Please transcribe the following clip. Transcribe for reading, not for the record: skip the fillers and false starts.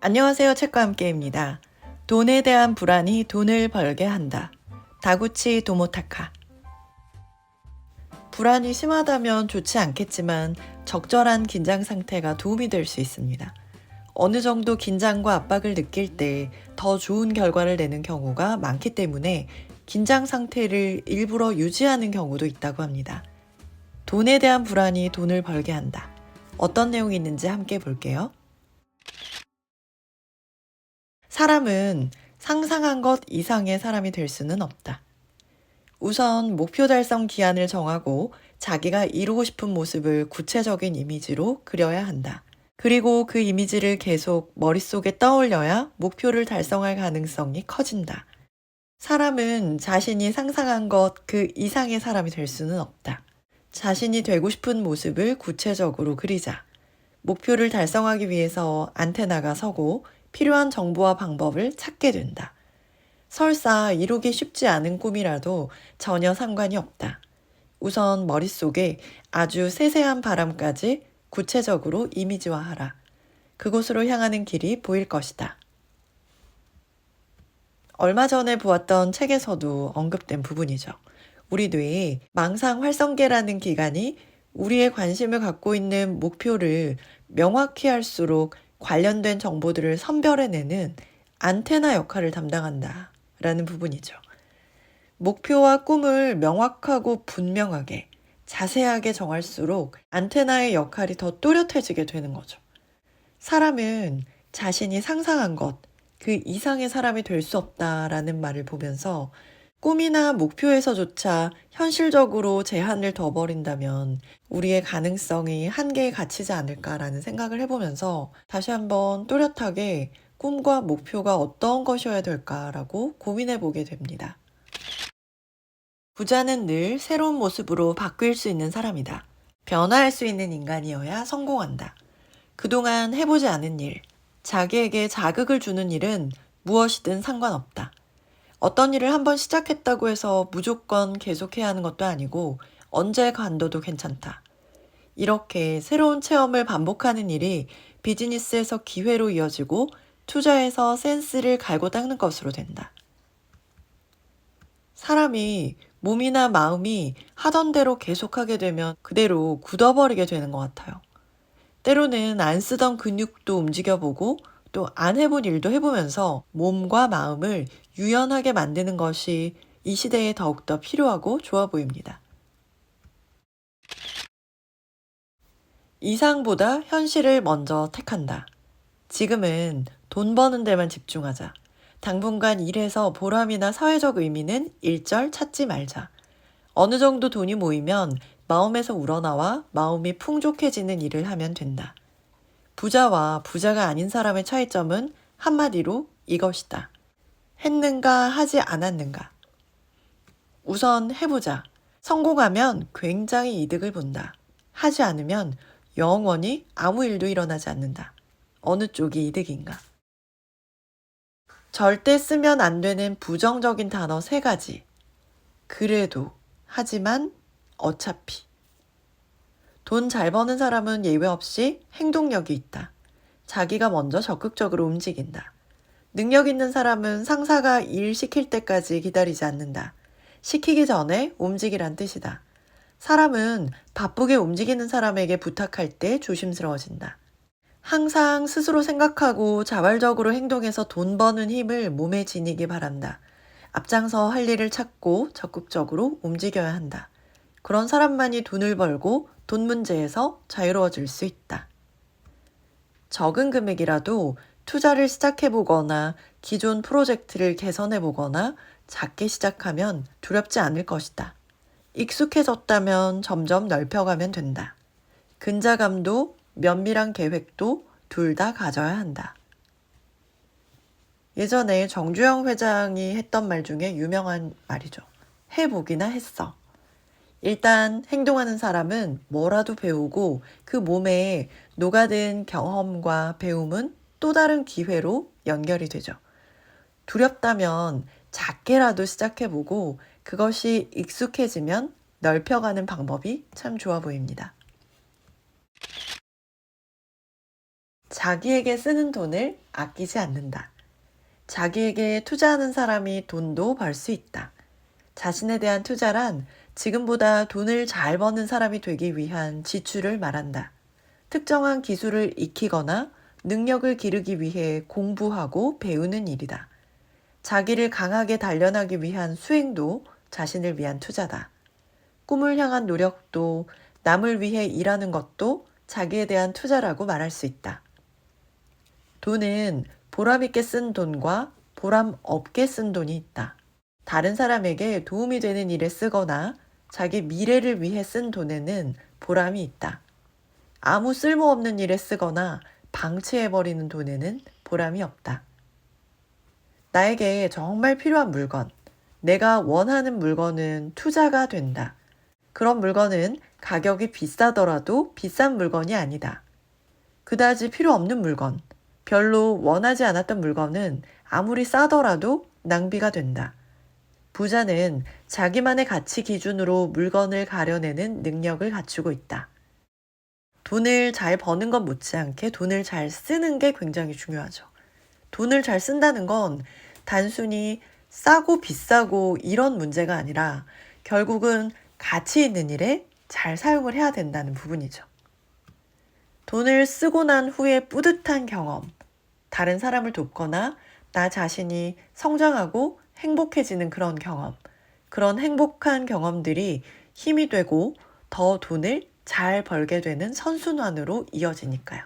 안녕하세요. 책과 함께입니다. 돈에 대한 불안이 돈을 벌게 한다. 다구치 도모타카. 불안이 심하다면 좋지 않겠지만 적절한 긴장 상태가 도움이 될 수 있습니다. 어느 정도 긴장과 압박을 느낄 때 더 좋은 결과를 내는 경우가 많기 때문에 긴장 상태를 일부러 유지하는 경우도 있다고 합니다. 돈에 대한 불안이 돈을 벌게 한다. 어떤 내용이 있는지 함께 볼게요. 사람은 상상한 것 이상의 사람이 될 수는 없다. 우선 목표 달성 기한을 정하고 자기가 이루고 싶은 모습을 구체적인 이미지로 그려야 한다. 그리고 그 이미지를 계속 머릿속에 떠올려야 목표를 달성할 가능성이 커진다. 사람은 자신이 상상한 것 그 이상의 사람이 될 수는 없다. 자신이 되고 싶은 모습을 구체적으로 그리자. 목표를 달성하기 위해서 안테나가 서고 필요한 정보와 방법을 찾게 된다. 설사 이루기 쉽지 않은 꿈이라도 전혀 상관이 없다. 우선 머릿속에 아주 세세한 바람까지 구체적으로 이미지화하라. 그곳으로 향하는 길이 보일 것이다. 얼마 전에 보았던 책에서도 언급된 부분이죠. 우리 뇌의 망상 활성계라는 기관이 우리의 관심을 갖고 있는 목표를 명확히 할수록 관련된 정보들을 선별해내는 안테나 역할을 담당한다. 라는 부분이죠. 목표와 꿈을 명확하고 분명하게 자세하게 정할수록 안테나의 역할이 더 또렷해지게 되는 거죠. 사람은 자신이 상상한 것, 그 이상의 사람이 될 수 없다라는 말을 보면서 꿈이나 목표에서조차 현실적으로 제한을 둬버린다면 우리의 가능성이 한계에 갇히지 않을까라는 생각을 해보면서 다시 한번 또렷하게 꿈과 목표가 어떤 것이어야 될까라고 고민해 보게 됩니다. 부자는 늘 새로운 모습으로 바뀔 수 있는 사람이다. 변화할 수 있는 인간이어야 성공한다. 그동안 해보지 않은 일, 자기에게 자극을 주는 일은 무엇이든 상관없다. 어떤 일을 한번 시작했다고 해서 무조건 계속해야 하는 것도 아니고 언제 관둬도 괜찮다. 이렇게 새로운 체험을 반복하는 일이 비즈니스에서 기회로 이어지고 투자에서 센스를 갈고 닦는 것으로 된다. 사람이 몸이나 마음이 하던 대로 계속하게 되면 그대로 굳어버리게 되는 것 같아요. 때로는 안 쓰던 근육도 움직여보고 또 안 해본 일도 해보면서 몸과 마음을 유연하게 만드는 것이 이 시대에 더욱더 필요하고 좋아 보입니다. 이상보다 현실을 먼저 택한다. 지금은 돈 버는 데만 집중하자. 당분간 일해서 보람이나 사회적 의미는 일절 찾지 말자. 어느 정도 돈이 모이면 마음에서 우러나와 마음이 풍족해지는 일을 하면 된다. 부자와 부자가 아닌 사람의 차이점은 한마디로 이것이다. 했는가 하지 않았는가. 우선 해보자. 성공하면 굉장히 이득을 본다. 하지 않으면 영원히 아무 일도 일어나지 않는다. 어느 쪽이 이득인가? 절대 쓰면 안 되는 부정적인 단어 3가지. 그래도, 하지만, 어차피. 돈 잘 버는 사람은 예외 없이 행동력이 있다. 자기가 먼저 적극적으로 움직인다. 능력 있는 사람은 상사가 일 시킬 때까지 기다리지 않는다. 시키기 전에 움직이란 뜻이다. 사람은 바쁘게 움직이는 사람에게 부탁할 때 조심스러워진다. 항상 스스로 생각하고 자발적으로 행동해서 돈 버는 힘을 몸에 지니기 바란다. 앞장서 할 일을 찾고 적극적으로 움직여야 한다. 그런 사람만이 돈을 벌고 돈 문제에서 자유로워질 수 있다. 적은 금액이라도 투자를 시작해보거나 기존 프로젝트를 개선해보거나 작게 시작하면 두렵지 않을 것이다. 익숙해졌다면 점점 넓혀가면 된다. 근자감도 면밀한 계획도 둘 다 가져야 한다. 예전에 정주영 회장이 했던 말 중에 유명한 말이죠. 해보기나 했어. 일단 행동하는 사람은 뭐라도 배우고 그 몸에 녹아든 경험과 배움은 또 다른 기회로 연결이 되죠. 두렵다면 작게라도 시작해보고 그것이 익숙해지면 넓혀가는 방법이 참 좋아 보입니다. 자기에게 쓰는 돈을 아끼지 않는다. 자기에게 투자하는 사람이 돈도 벌 수 있다. 자신에 대한 투자란 지금보다 돈을 잘 버는 사람이 되기 위한 지출을 말한다. 특정한 기술을 익히거나 능력을 기르기 위해 공부하고 배우는 일이다. 자기를 강하게 단련하기 위한 수행도 자신을 위한 투자다. 꿈을 향한 노력도 남을 위해 일하는 것도 자기에 대한 투자라고 말할 수 있다. 돈은 보람 있게 쓴 돈과 보람 없게 쓴 돈이 있다. 다른 사람에게 도움이 되는 일에 쓰거나 자기 미래를 위해 쓴 돈에는 보람이 있다. 아무 쓸모없는 일에 쓰거나 방치해버리는 돈에는 보람이 없다. 나에게 정말 필요한 물건, 내가 원하는 물건은 투자가 된다. 그런 물건은 가격이 비싸더라도 비싼 물건이 아니다. 그다지 필요 없는 물건, 별로 원하지 않았던 물건은 아무리 싸더라도 낭비가 된다. 부자는 자기만의 가치 기준으로 물건을 가려내는 능력을 갖추고 있다. 돈을 잘 버는 것 못지않게 돈을 잘 쓰는 게 굉장히 중요하죠. 돈을 잘 쓴다는 건 단순히 싸고 비싸고 이런 문제가 아니라 결국은 가치 있는 일에 잘 사용을 해야 된다는 부분이죠. 돈을 쓰고 난 후에 뿌듯한 경험, 다른 사람을 돕거나 나 자신이 성장하고 행복해지는 그런 경험, 그런 행복한 경험들이 힘이 되고 더 돈을 잘 벌게 되는 선순환으로 이어지니까요.